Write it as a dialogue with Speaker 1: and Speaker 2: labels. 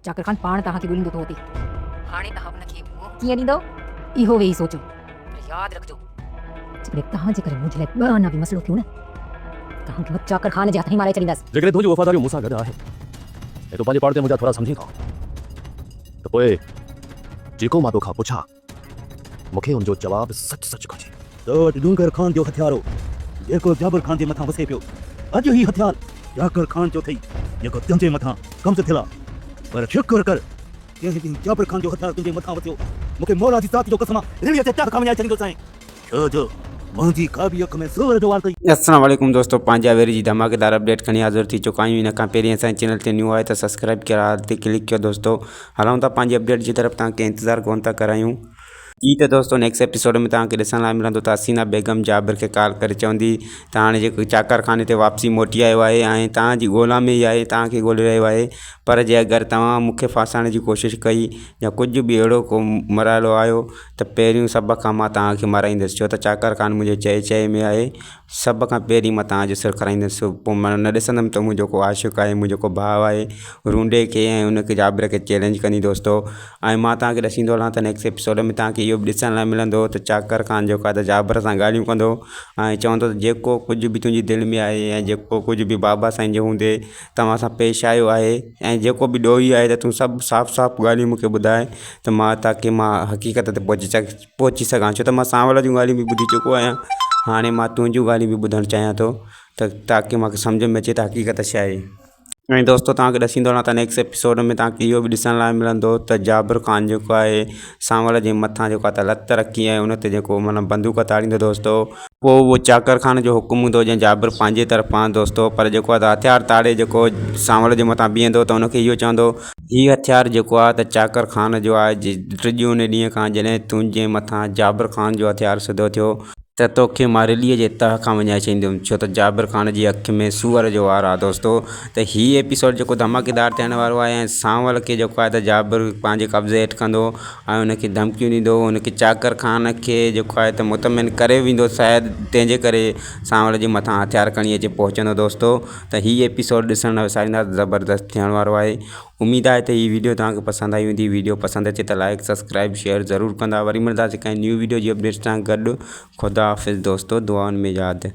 Speaker 1: चाकर खान पाण तव्हांखे ॻोल्हींदो थो अचे। हाणे तव्हां हुनखे मुंहुं कीअं ॾींदव इहो वेही सोचो। पर यादि रखिजो जेकॾहिं तव्हांजे करे मुंहिंजे लाइ ॿ आना बि मसइलो थियो न तव्हांखे मां चाकर खान जे हथ ई मारे छॾींदसि।
Speaker 2: जेकॾहिं तुंहिंजी वफ़ादारी मूंसां गॾु आहे ऐं तूं पंहिंजे पाण ते मुंहिंजा थोरा सम्झी थो त पोइ जेको मां तोखां पुछां मूंखे हुनजो जवाबु सच सच घुरिजे। तो वटि डूंगर खान जो हथियार हो जेको जाबिर खान जे मथां वसे पियो। अॼु ही हथियार जाबिर खान जो अथई जेको तुंहिंजे मथां कब्ज़ थियल आहे। पर शुक्र कर कंहिं ॾींहुं जाबिर खान जो हथियार तुंहिंजे मथां वसियो मूंखे मौला जी ज़ात जो कसम रिलीअ ते टक खां विञाए छॾींदो साईं। छो जो मुंहिंजी काबी अख में सूर जो वार अथई।
Speaker 3: अस्सलाम वालेकुम दोस्तों, पंहिंजा वेरी जी धमाकेदार अपडेट खणी हाज़िर थी चुका आहियूं। इन खां पहिरीं असांजे चैनल ते न्यू आहे त सब्सक्राइब कयो ते क्लिक कयो। दोस्तों हलूं था पंहिंजी अपडेट जी तरफ़, तव्हांखे इंतज़ारु कोन था करायूं। जी त दोस्तों नेक्स्ट एपिसोड में तव्हांखे ॾिसण लाइ मिलंदो त हसीना बेगम जाबिर खे कॉल करे चवंदी त हाणे जेको चाकर खाने ते वापसी मोटी आयो आहे ऐं तव्हांजी ॻोल्हा में ई आहे, तव्हांखे ॻोल्हे रहियो आहे। पर जे अगरि तव्हां मूंखे फासाइण जी कोशिशि कई या कुझु बि अहिड़ो को मराइलो आयो त पहिरियों सभ खां मां तव्हांखे मराईंदुसि। छो त चाकर खान मुंहिंजे चए में आहे सभ खां पहिरीं मां तव्हांजो सिर खराईंदुसि। पोइ मां न ॾिसंदुमि त मुंहिंजो को आशिक़ु आहे, मुंहिंजो को भाउ आहे, रूंडे खे ऐं हुनखे जाबिर खे चैलेंज कंदी दोस्तों। ऐं मां तव्हांखे ॾसींदो हलां त नेक्स्ट एपिसोड में तव्हांखे इहो बि ॾिसण लाइ मिलंदो त चाकर खान जेको आहे त जाबिर सां ॻाल्हियूं कंदो ऐं चवंदो त जेको कुझु बि तुंहिंजी दिलि में आहे ऐं जेको कुझु बि बाबा साईं जे हूंदे तव्हां सां पेश आयो आहे ऐं जेको बि ॾोही आहे त तूं सभु साफ़ साफ़ ॻाल्हियूं मूंखे ॿुधाए त ताकी मां हक़ीक़त ते पहुची सघां। छो त मां सांवल जूं ॻाल्हियूं बि ॿुधी चुको आहियां, हाणे मां तुंहिंजूं ॻाल्हियूं बि ॿुधणु चाहियां थो त ताकी मूंखे सम्झ में अचे त हक़ीक़त छा आहे। ऐं दोस्तों तव्हांखे ॾसींदो हलां त नेक्स्ट एपिसोड में तव्हांखे इहो बि ॾिसण लाइ मिलंदो त जाबिर खान जेको आहे सांवल जे मथां जेको आहे त लत रखी ऐं उन ते जेको माना बंदूक ताड़ींदो दोस्तों। पोइ उहो चाकर खान जो हुकुम हूंदो जंहिं जाबिर पंहिंजे तरफ़ां दोस्तों, पर जेको आहे त हथियार ताड़े जेको सांवल जे मथां बीहंदो त उनखे इहो चवंदो हीउ हथियार जेको आहे त चाकर खान जो आहे। टियों उन ॾींहं खां जॾहिं तुंहिंजे मथां जाबिर खान जो हथियार सिधो थियो त तोखे मां रिलीअ जे तह खां विञाए छॾींदुमि। छो त जाबिर खान जी अखि में सूअर जो वार आहे दोस्तों। त हीउ एपिसोड जेको धमाकेदार थियण वारो आहे ऐं सांवल खे जेको आहे त जाबिर पंहिंजे कब्ज़े हेठि कंदो ऐं उनखे धमकियूं ॾींदो। उनखे चाकर खान खे जेको आहे त मुतमिन करे वेंदो शायदि, तंहिंजे करे सांवल जे मथां हथियार खणी अची पहुचंदो दोस्तों। त हीउ एपिसोड ॾिसण विसारींदा ज़बरदस्त थियण वारो आहे। उमेद आहे त हीअ वीडियो तव्हांखे पसंदि आई हूंदी। वीडियो पसंदि अचे त लाइक सब्सक्राइब शेयर ज़रूरु कंदा। वरी मिलंदासीं कंहिं न्यू वीडियो जी अपडेट्स सां गॾु। ख़ुदा हाफ़िज़ दोस्तों, दुआउनि में यादि।